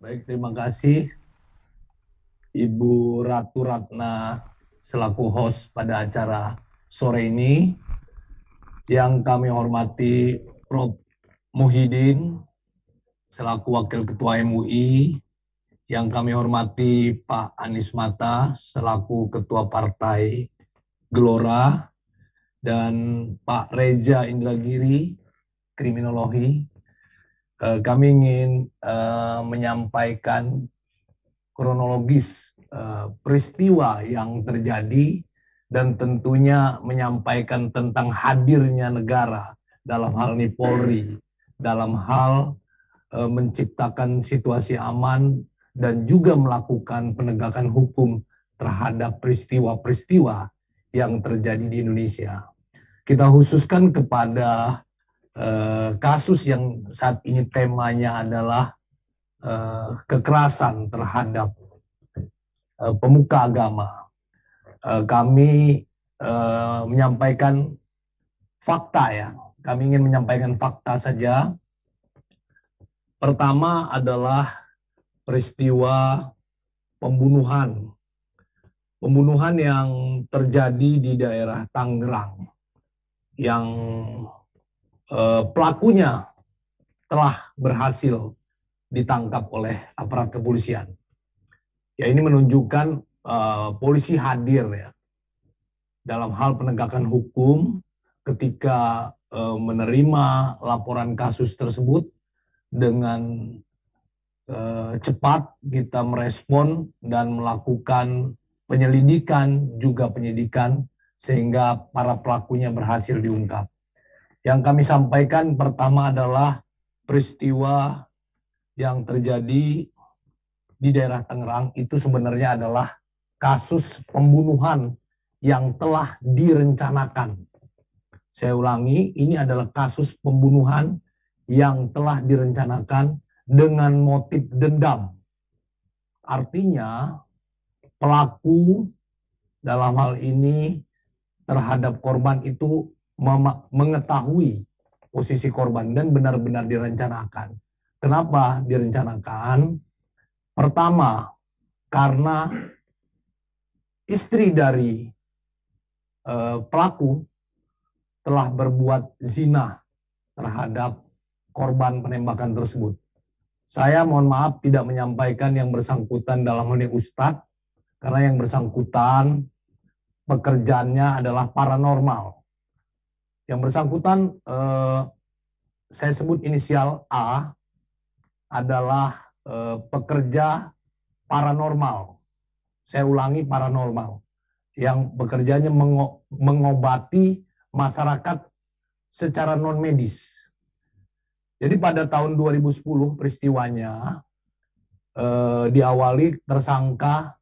Baik, terima kasih Ibu Ratu Ratna selaku host pada acara sore ini. Yang kami hormati Prof. Muhyiddin selaku Wakil Ketua MUI. Yang kami hormati Pak Anies Mata selaku Ketua Partai Gelora. Dan Pak Reza Indragiri, kriminologi. Kami ingin menyampaikan kronologis peristiwa yang terjadi dan tentunya menyampaikan tentang hadirnya negara dalam hal ini Polri dalam hal menciptakan situasi aman dan juga melakukan penegakan hukum terhadap peristiwa-peristiwa yang terjadi di Indonesia. Kita khususkan kepada kasus yang saat ini temanya adalah kekerasan terhadap pemuka agama. Kami menyampaikan fakta ya. Kami ingin menyampaikan fakta saja. Pertama adalah peristiwa pembunuhan. Pembunuhan yang terjadi di daerah Tangerang. Yang pelakunya telah berhasil ditangkap oleh aparat kepolisian. Ya, ini menunjukkan polisi hadir ya dalam hal penegakan hukum ketika menerima laporan kasus tersebut dengan cepat kita merespon dan melakukan penyelidikan juga penyidikan sehingga para pelakunya berhasil diungkap. Yang kami sampaikan pertama adalah peristiwa yang terjadi di daerah Tangerang itu sebenarnya adalah kasus pembunuhan yang telah direncanakan. Saya ulangi, ini adalah kasus pembunuhan yang telah direncanakan dengan motif dendam. Artinya pelaku dalam hal ini terhadap korban itu mengetahui posisi korban dan benar-benar direncanakan. Kenapa direncanakan? Pertama, karena istri dari pelaku telah berbuat zina terhadap korban penembakan tersebut. Saya mohon maaf tidak menyampaikan yang bersangkutan dalam hal ini Ustadz, karena yang bersangkutan pekerjaannya adalah paranormal. Yang bersangkutan saya sebut inisial A adalah pekerja paranormal. Saya ulangi, paranormal. Yang bekerjanya mengobati masyarakat secara non-medis. Jadi pada tahun 2010 peristiwanya diawali tersangka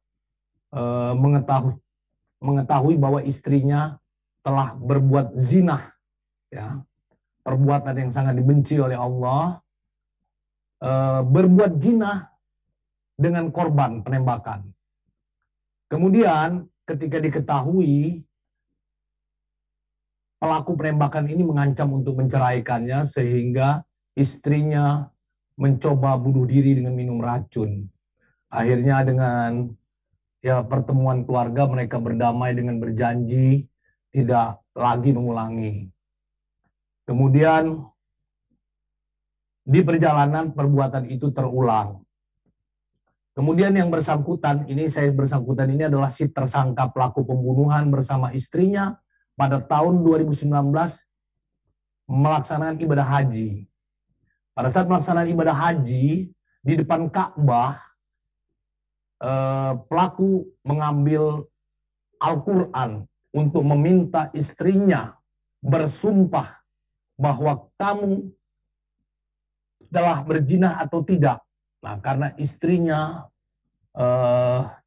mengetahui bahwa istrinya telah berbuat zina, ya, perbuatan yang sangat dibenci oleh Allah, berbuat zina dengan korban penembakan. Kemudian ketika diketahui pelaku penembakan ini mengancam untuk menceraikannya sehingga istrinya mencoba bunuh diri dengan minum racun. Akhirnya dengan pertemuan keluarga mereka berdamai dengan berjanji tidak lagi mengulangi. Kemudian di perjalanan perbuatan itu terulang. Kemudian yang bersangkutan ini adalah si tersangka pelaku pembunuhan bersama istrinya pada tahun 2019 melaksanakan ibadah haji. Pada saat melaksanakan ibadah haji di depan Ka'bah, pelaku mengambil Al-Quran untuk meminta istrinya bersumpah bahwa kamu telah berzina atau tidak. Nah, karena istrinya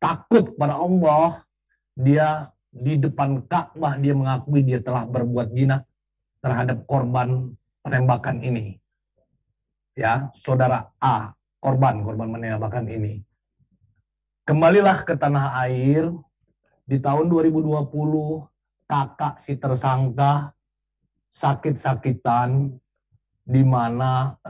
takut pada Allah, dia di depan Ka'bah dia mengakui dia telah berbuat zina terhadap korban penembakan ini. Ya, saudara A, korban penembakan ini. Kembalilah ke tanah air. Di tahun 2020, kakak si tersangka sakit-sakitan di mana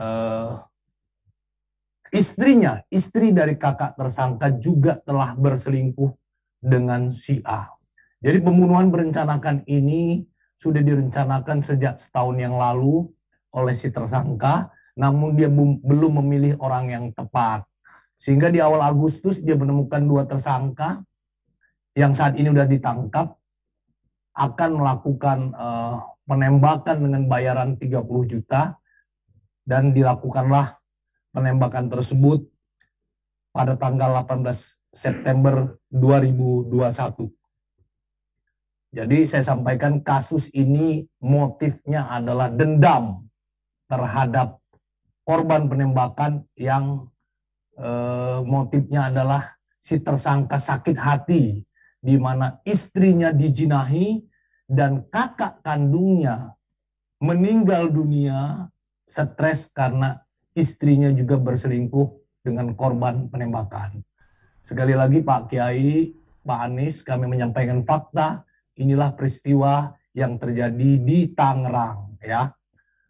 istrinya, istri dari kakak tersangka juga telah berselingkuh dengan si A. Jadi pembunuhan berencanakan ini sudah direncanakan sejak setahun yang lalu oleh si tersangka, namun dia belum memilih orang yang tepat. Sehingga di awal Agustus dia menemukan dua tersangka yang saat ini sudah ditangkap, akan melakukan penembakan dengan bayaran 30 juta, dan dilakukanlah penembakan tersebut pada tanggal 18 September 2021. Jadi saya sampaikan kasus ini motifnya adalah dendam terhadap korban penembakan yang motifnya adalah si tersangka sakit hati di mana istrinya dijinahi dan kakak kandungnya meninggal dunia stres karena istrinya juga berselingkuh dengan korban penembakan. Sekali lagi Pak Kiai, Pak Anies, kami menyampaikan fakta. Inilah peristiwa yang terjadi di Tangerang, ya.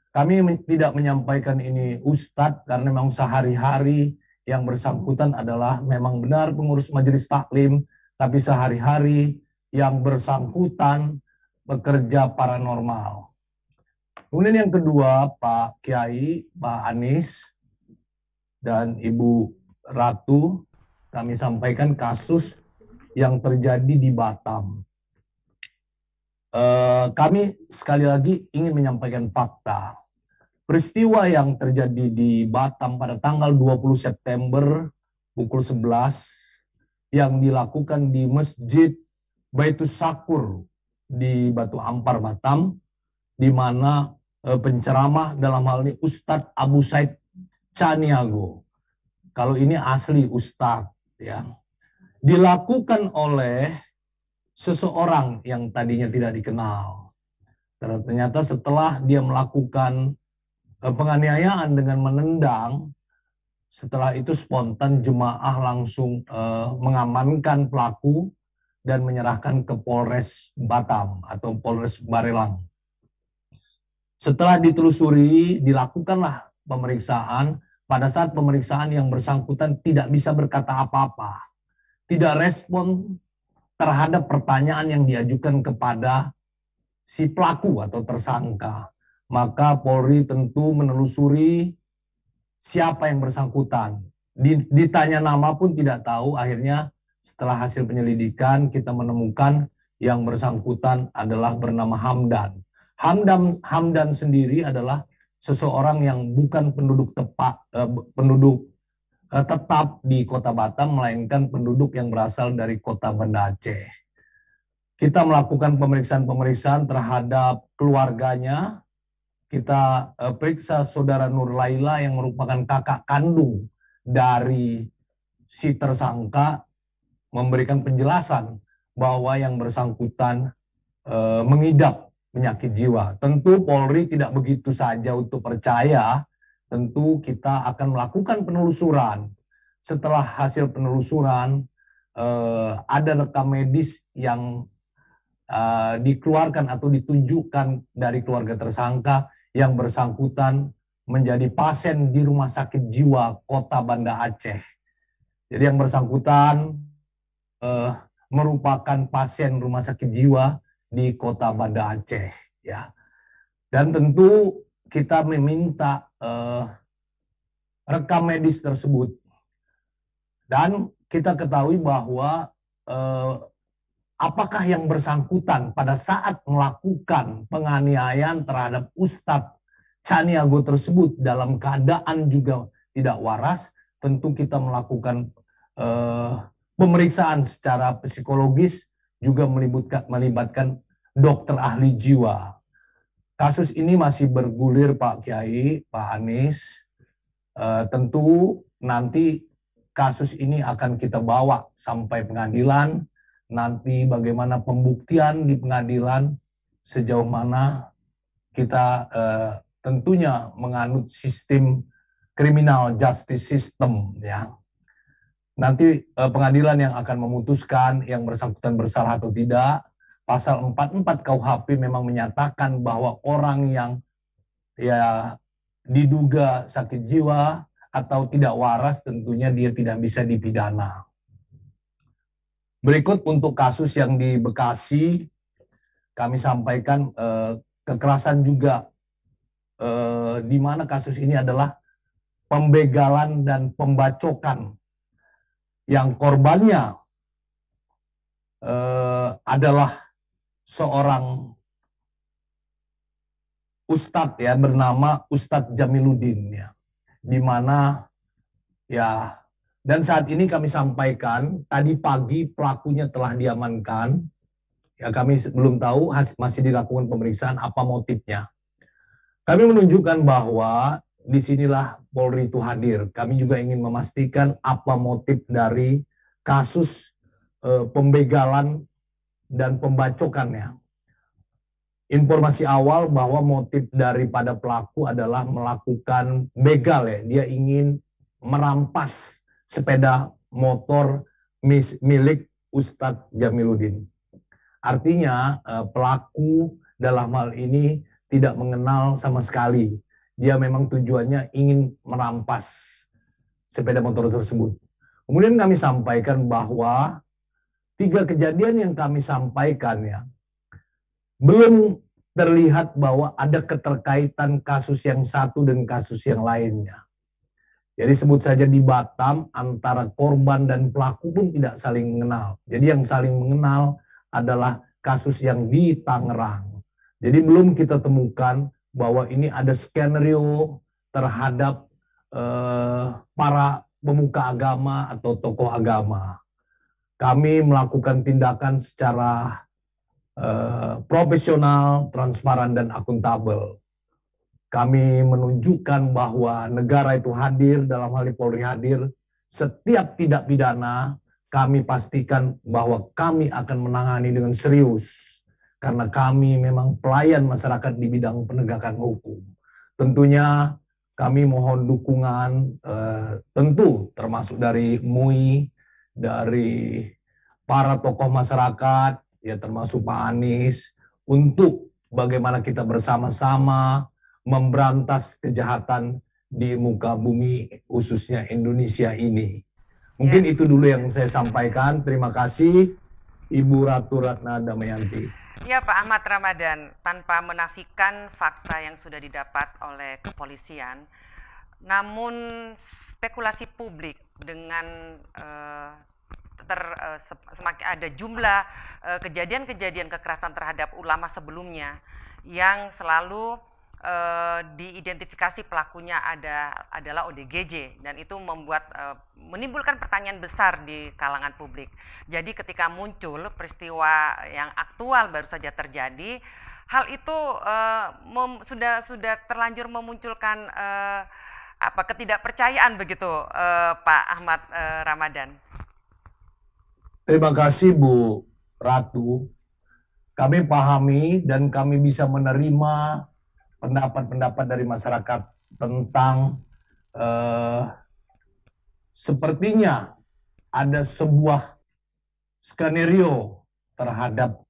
Kami tidak menyampaikan ini Ustadz karena memang sehari-hari yang bersangkutan adalah memang benar pengurus majelis taklim, tapi sehari-hari yang bersangkutan bekerja paranormal. Kemudian yang kedua, Pak Kiai, Pak Anies, dan Ibu Ratu, kami sampaikan kasus yang terjadi di Batam. Kami sekali lagi ingin menyampaikan fakta. Peristiwa yang terjadi di Batam pada tanggal 20 September pukul 11 yang dilakukan di Masjid Baitus Sakur di Batu Ampar, Batam, di mana penceramah dalam hal ini Ustadz Abu Said Caniago. Kalau ini asli Ustadz, ya. Dilakukan oleh seseorang yang tadinya tidak dikenal. Ternyata setelah dia melakukan penganiayaan dengan menendang, setelah itu spontan jemaah langsung mengamankan pelaku dan menyerahkan ke Polres Batam atau Polres Barelang. Setelah ditelusuri, dilakukanlah pemeriksaan. Pada saat pemeriksaan yang bersangkutan tidak bisa berkata apa-apa, tidak respon terhadap pertanyaan yang diajukan kepada si pelaku atau tersangka. Maka Polri tentu menelusuri siapa yang bersangkutan. Ditanya nama pun tidak tahu, akhirnya setelah hasil penyelidikan kita menemukan yang bersangkutan adalah bernama Hamdan. Hamdan sendiri adalah seseorang yang bukan penduduk tetap di Kota Batam, melainkan penduduk yang berasal dari Kota Banda Aceh. Kita melakukan pemeriksaan terhadap keluarganya. Kita periksa saudara Nur Laila yang merupakan kakak kandung dari si tersangka, memberikan penjelasan bahwa yang bersangkutan mengidap penyakit jiwa. Tentu Polri tidak begitu saja untuk percaya. Tentu kita akan melakukan penelusuran. Setelah hasil penelusuran, ada rekam medis yang dikeluarkan atau ditunjukkan dari keluarga tersangka yang bersangkutan menjadi pasien di Rumah Sakit Jiwa Kota Banda Aceh. Jadi yang bersangkutan merupakan pasien Rumah Sakit Jiwa di Kota Banda Aceh, ya. Dan tentu kita meminta rekam medis tersebut. Dan kita ketahui bahwa apakah yang bersangkutan pada saat melakukan penganiayaan terhadap Ustadz Caniago tersebut dalam keadaan juga tidak waras, tentu kita melakukan pemeriksaan secara psikologis, juga melibatkan dokter ahli jiwa. Kasus ini masih bergulir Pak Kiai, Pak Anies. Tentu nanti kasus ini akan kita bawa sampai pengadilan. Nanti bagaimana pembuktian di pengadilan, sejauh mana kita tentunya menganut sistem criminal justice system, ya. Nanti pengadilan yang akan memutuskan yang bersangkutan bersalah atau tidak. Pasal 44 KUHP memang menyatakan bahwa orang yang ya diduga sakit jiwa atau tidak waras, tentunya dia tidak bisa dipidana. Berikut untuk kasus yang di Bekasi, kami sampaikan kekerasan juga, di mana kasus ini adalah pembegalan dan pembacokan yang korbannya adalah seorang ustadz ya, bernama Ustadz Jamiluddin ya, di mana ya, dan saat ini kami sampaikan tadi pagi pelakunya telah diamankan ya, kami belum tahu, masih dilakukan pemeriksaan apa motifnya. Kami menunjukkan bahwa disinilah Polri itu hadir. Kami juga ingin memastikan apa motif dari kasus pembegalan dan pembacokannya. Informasi awal bahwa motif daripada pelaku adalah melakukan begal ya. Dia ingin merampas sepeda motor milik Ustadz Jamiluddin. Artinya pelaku dalam hal ini tidak mengenal sama sekali. Dia memang tujuannya ingin merampas sepeda motor tersebut. Kemudian kami sampaikan bahwa 3 kejadian yang kami sampaikan ya, belum terlihat bahwa ada keterkaitan kasus yang satu dan kasus yang lainnya. Jadi sebut saja di Batam antara korban dan pelaku pun tidak saling mengenal. Jadi yang saling mengenal adalah kasus yang di Tangerang. Jadi belum kita temukan bahwa ini ada skenario terhadap para pemuka agama atau tokoh agama. Kami melakukan tindakan secara profesional, transparan, dan akuntabel. Kami menunjukkan bahwa negara itu hadir, dalam hal ini Polri hadir. Setiap tindak pidana kami pastikan bahwa kami akan menangani dengan serius. Karena kami memang pelayan masyarakat di bidang penegakan hukum. Tentunya kami mohon dukungan, tentu termasuk dari MUI, dari para tokoh masyarakat, ya termasuk Pak Anies, untuk bagaimana kita bersama-sama memberantas kejahatan di muka bumi, khususnya Indonesia ini. Mungkin itu dulu yang saya sampaikan. Terima kasih Ibu Ratu Ratna Damayanti. Ya Pak Ahmad Ramadan, tanpa menafikan fakta yang sudah didapat oleh kepolisian, namun spekulasi publik dengan semakin ada jumlah kejadian-kejadian kekerasan terhadap ulama sebelumnya yang selalu diidentifikasi pelakunya adalah ODGJ, dan itu menimbulkan pertanyaan besar di kalangan publik. Jadi ketika muncul peristiwa yang aktual baru saja terjadi, hal itu sudah terlanjur memunculkan ketidakpercayaan begitu, Pak Ahmad Ramadan. Terima kasih Bu Ratu. Kami pahami dan kami bisa menerima pendapat-pendapat dari masyarakat tentang sepertinya ada sebuah skenario terhadap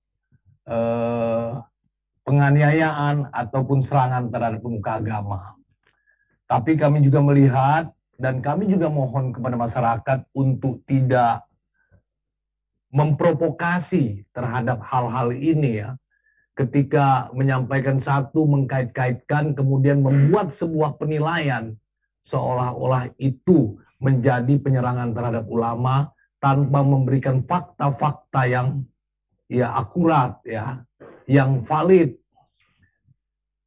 penganiayaan ataupun serangan terhadap pemuka agama. Tapi kami juga melihat dan kami juga mohon kepada masyarakat untuk tidak memprovokasi terhadap hal-hal ini ya. Ketika menyampaikan satu, mengkait-kaitkan, kemudian membuat sebuah penilaian seolah-olah itu menjadi penyerangan terhadap ulama tanpa memberikan fakta-fakta yang ya akurat ya, yang valid.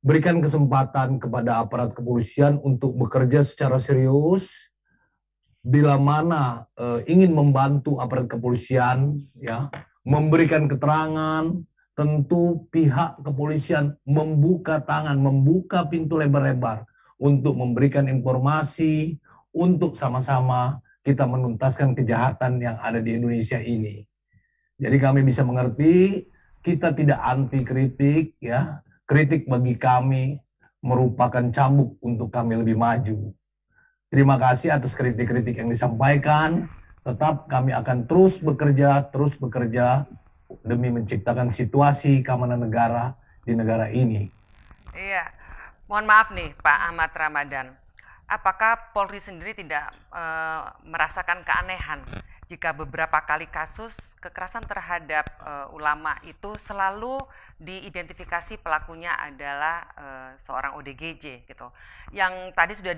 Berikan kesempatan kepada aparat kepolisian untuk bekerja secara serius. Bila mana ingin membantu aparat kepolisian ya, memberikan keterangan, tentu pihak kepolisian membuka tangan, membuka pintu lebar-lebar untuk memberikan informasi, untuk sama-sama kita menuntaskan kejahatan yang ada di Indonesia ini. Jadi kami bisa mengerti, kita tidak anti kritik ya. Kritik bagi kami merupakan cambuk untuk kami lebih maju. Terima kasih atas kritik-kritik yang disampaikan. Tetap kami akan terus bekerja demi menciptakan situasi keamanan negara di negara ini. Iya, mohon maaf nih Pak Ahmad Ramadan. apakah Polri sendiri tidak merasakan keanehan jika beberapa kali kasus kekerasan terhadap ulama itu selalu diidentifikasi pelakunya adalah seorang ODGJ gitu. Yang tadi sudah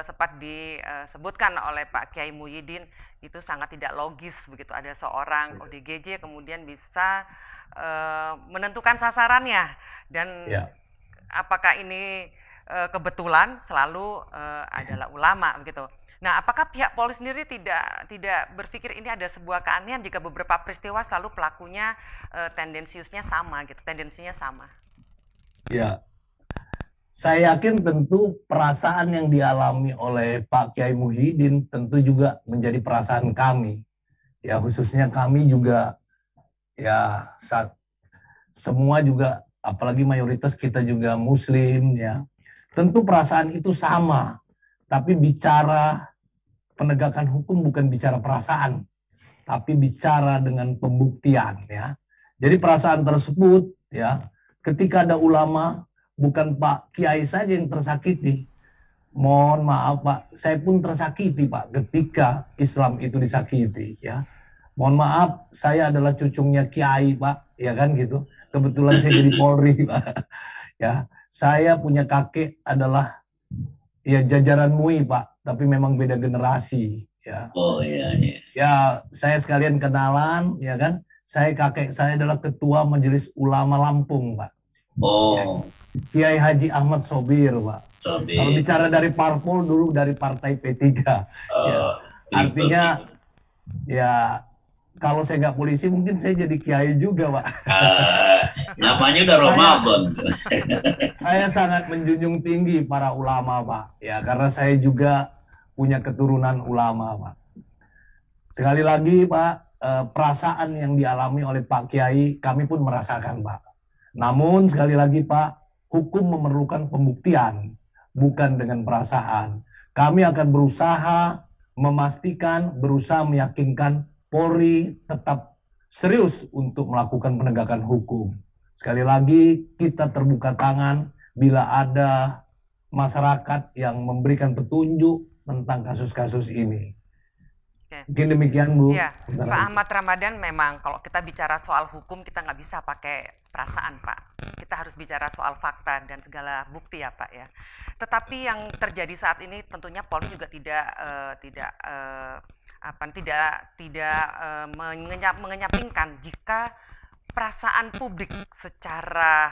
sempat disebutkan oleh Pak Kiai Muhyiddin, itu sangat tidak logis begitu, ada seorang ODGJ kemudian bisa menentukan sasarannya, dan apakah ini kebetulan selalu adalah ulama begitu. Nah, apakah pihak Polri sendiri tidak berpikir ini ada sebuah keanehan jika beberapa peristiwa selalu pelakunya tendensiusnya sama gitu, tendensinya sama? Ya, saya yakin tentu perasaan yang dialami oleh Pak Kiai Muhyiddin tentu juga menjadi perasaan kami. Ya, khususnya kami juga ya semua juga, apalagi mayoritas kita juga Muslim ya. Tentu perasaan itu sama, tapi bicara penegakan hukum bukan bicara perasaan, tapi bicara dengan pembuktian ya. Jadi perasaan tersebut ya, ketika ada ulama, bukan Pak Kiai saja yang tersakiti. Mohon maaf Pak, saya pun tersakiti Pak ketika Islam itu disakiti ya. Mohon maaf, saya adalah cucunya Kiai Pak, ya kan gitu. Kebetulan saya jadi Polri Pak. Ya, saya punya kakek adalah ya jajaran MUI Pak, tapi memang beda generasi ya. Oh iya, iya. Ya, saya sekalian kenalan ya kan. Kakek saya adalah Ketua Majelis Ulama Lampung Pak. Oh. Kiai Haji Ahmad Sobir Pak. Sobir. Kalau bicara dari parpol dulu dari partai P3. Ya. Artinya ya kalau saya nggak polisi mungkin saya jadi kiai juga Pak. Namanya udah Ramadan. Saya sangat menjunjung tinggi para ulama Pak. Ya, karena saya juga punya keturunan ulama Pak. Sekali lagi Pak, perasaan yang dialami oleh Pak Kiai kami pun merasakan Pak. Namun sekali lagi Pak, hukum memerlukan pembuktian, bukan dengan perasaan. Kami akan berusaha memastikan, berusaha meyakinkan Polri tetap serius untuk melakukan penegakan hukum. Sekali lagi, kita terbuka tangan bila ada masyarakat yang memberikan petunjuk tentang kasus-kasus ini. Mungkin demikian Bu. Ya, Pak Ahmad Ramadan, memang kalau kita bicara soal hukum kita nggak bisa pakai perasaan Pak. Kita harus bicara soal fakta dan segala bukti ya Pak ya. Tetapi yang terjadi saat ini tentunya Polri juga tidak mengenyapingkan jika perasaan publik secara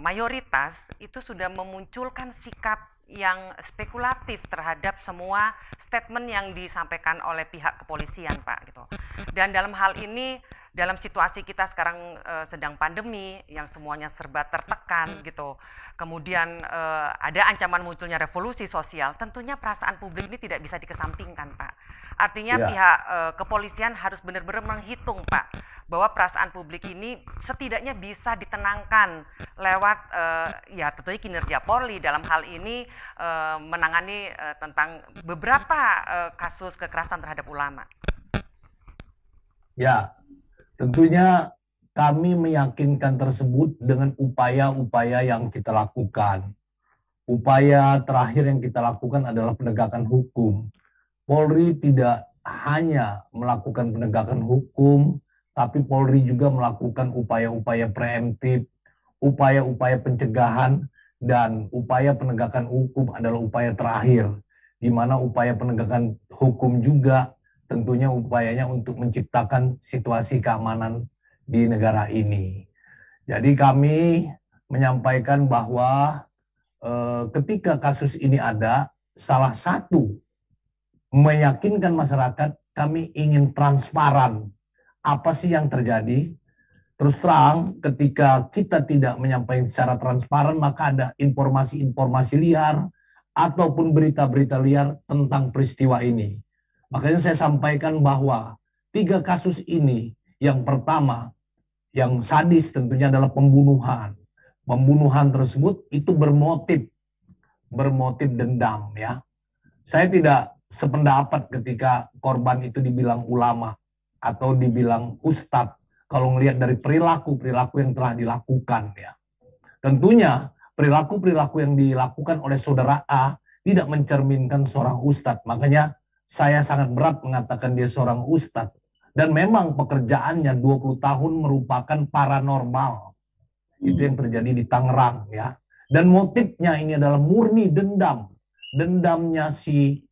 mayoritas itu sudah memunculkan sikap yang spekulatif terhadap semua statement yang disampaikan oleh pihak kepolisian Pak gitu. Dan dalam hal ini, dalam situasi kita sekarang sedang pandemi yang semuanya serba tertekan gitu, kemudian ada ancaman munculnya revolusi sosial, tentunya perasaan publik ini tidak bisa dikesampingkan Pak. Artinya pihak kepolisian harus benar-benar menghitung Pak, bahwa perasaan publik ini setidaknya bisa ditenangkan lewat ya tentunya kinerja Polri dalam hal ini menangani tentang beberapa kasus kekerasan terhadap ulama. Ya, tentunya kami meyakinkan tersebut dengan upaya-upaya yang kita lakukan. Upaya terakhir yang kita lakukan adalah penegakan hukum. Polri tidak hanya melakukan penegakan hukum, tapi Polri juga melakukan upaya-upaya preemptif, upaya-upaya pencegahan, dan upaya penegakan hukum adalah upaya terakhir, di mana upaya penegakan hukum juga tentunya upayanya untuk menciptakan situasi keamanan di negara ini. Jadi kami menyampaikan bahwa ketika kasus ini ada, salah satu meyakinkan masyarakat, kami ingin transparan apa sih yang terjadi. Terus terang, ketika kita tidak menyampaikan secara transparan, maka ada informasi-informasi liar ataupun berita-berita liar tentang peristiwa ini. Makanya saya sampaikan bahwa 3 kasus ini, yang pertama, yang sadis tentunya adalah pembunuhan. Pembunuhan tersebut itu bermotif dendam ya. Saya tidak sependapat ketika korban itu dibilang ulama atau dibilang ustadz, kalau melihat dari perilaku yang telah dilakukan ya. Tentunya perilaku-perilaku yang dilakukan oleh saudara A tidak mencerminkan seorang ustadz. Makanya saya sangat berat mengatakan dia seorang ustadz. Dan memang pekerjaannya 20 tahun merupakan paranormal. Itu yang terjadi di Tangerang ya. Dan motifnya ini adalah murni dendam. Dendamnya si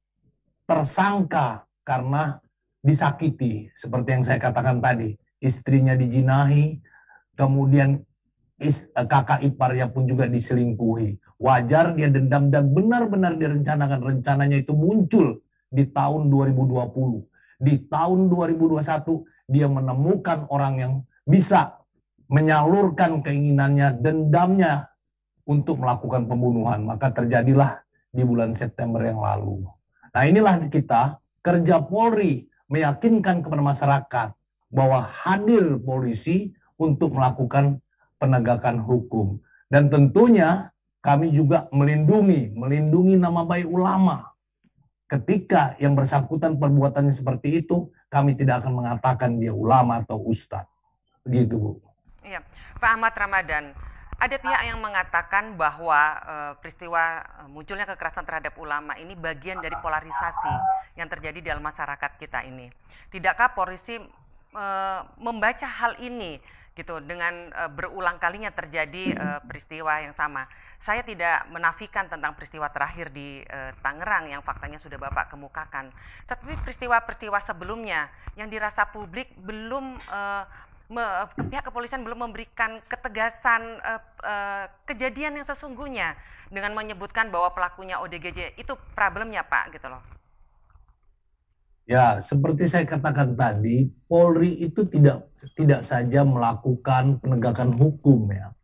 tersangka karena disakiti. Seperti yang saya katakan tadi. Istrinya dijinahi, kemudian kakak iparnya pun juga diselingkuhi. Wajar dia dendam dan benar-benar direncanakan. Rencananya itu muncul di tahun 2020. Di tahun 2021 dia menemukan orang yang bisa menyalurkan keinginannya, dendamnya untuk melakukan pembunuhan. Maka terjadilah di bulan September yang lalu. Nah inilah kita, kerja Polri meyakinkan kepada masyarakat bahwa hadir polisi untuk melakukan penegakan hukum. Dan tentunya kami juga melindungi nama baik ulama. Ketika yang bersangkutan perbuatannya seperti itu, kami tidak akan mengatakan dia ulama atau ustadz. Begitu, Bu. Iya, Pak Ahmad Ramadan, ada pihak yang mengatakan bahwa peristiwa munculnya kekerasan terhadap ulama ini bagian dari polarisasi yang terjadi dalam masyarakat kita ini. Tidakkah polisi membaca hal ini gitu dengan berulang kalinya terjadi peristiwa yang sama? Saya tidak menafikan tentang peristiwa terakhir di Tangerang yang faktanya sudah Bapak kemukakan, tapi peristiwa-peristiwa sebelumnya yang dirasa publik belum pihak kepolisian belum memberikan ketegasan kejadian yang sesungguhnya dengan menyebutkan bahwa pelakunya ODGJ. Itu problemnya, Pak, gitu loh. Ya, seperti saya katakan tadi, Polri itu tidak saja melakukan penegakan hukum ya.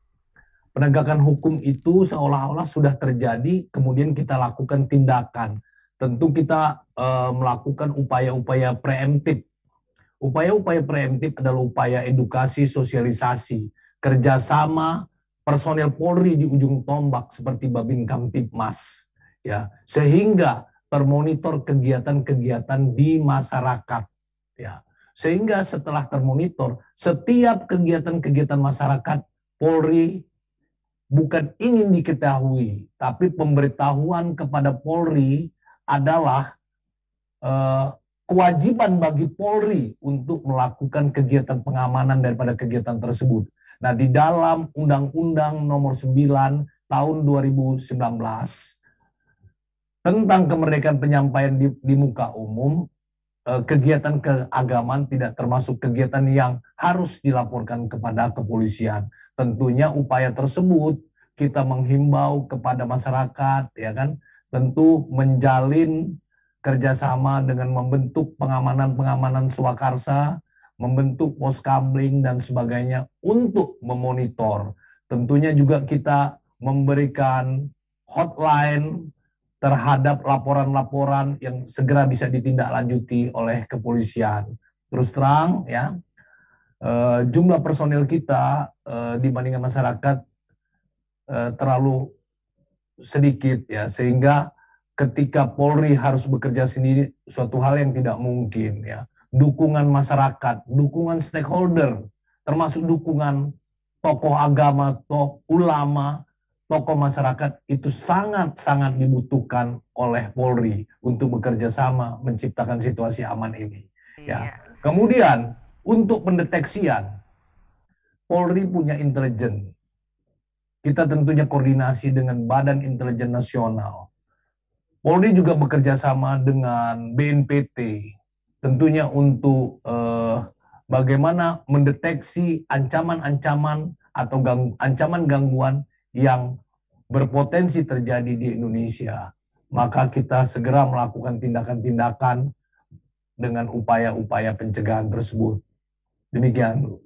Penegakan hukum itu seolah-olah sudah terjadi, kemudian kita lakukan tindakan. Tentu kita melakukan upaya-upaya preemptif. Upaya-upaya preemptif adalah upaya edukasi, sosialisasi, kerjasama personel Polri di ujung tombak seperti Babin Kamtibmas, ya, sehingga termonitor kegiatan-kegiatan di masyarakat, ya, sehingga setelah termonitor setiap kegiatan-kegiatan masyarakat Polri bukan ingin diketahui, tapi pemberitahuan kepada Polri adalah kewajiban bagi Polri untuk melakukan kegiatan pengamanan daripada kegiatan tersebut. Nah, di dalam Undang-Undang Nomor 9 Tahun 2019 tentang kemerdekaan penyampaian di muka umum, kegiatan keagamaan tidak termasuk kegiatan yang harus dilaporkan kepada kepolisian. Tentunya upaya tersebut kita menghimbau kepada masyarakat, ya kan, tentu menjalin kerjasama dengan membentuk pengamanan-pengamanan swakarsa, membentuk pos kamling dan sebagainya untuk memonitor. Tentunya juga kita memberikan hotline terhadap laporan-laporan yang segera bisa ditindaklanjuti oleh kepolisian. Terus terang ya, jumlah personil kita dibandingkan masyarakat terlalu sedikit ya, sehingga ketika Polri harus bekerja sendiri suatu hal yang tidak mungkin ya. Dukungan masyarakat, dukungan stakeholder, termasuk dukungan tokoh agama, tokoh ulama, tokoh masyarakat itu sangat-sangat dibutuhkan oleh Polri untuk bekerja sama menciptakan situasi aman ini. Ya. Kemudian untuk pendeteksian, Polri punya intelijen. Kita tentunya koordinasi dengan Badan Intelijen Nasional. Polri juga bekerja sama dengan BNPT, tentunya untuk bagaimana mendeteksi ancaman-ancaman atau ancaman gangguan yang berpotensi terjadi di Indonesia. Maka kita segera melakukan tindakan-tindakan dengan upaya-upaya pencegahan tersebut. Demikian, Bu.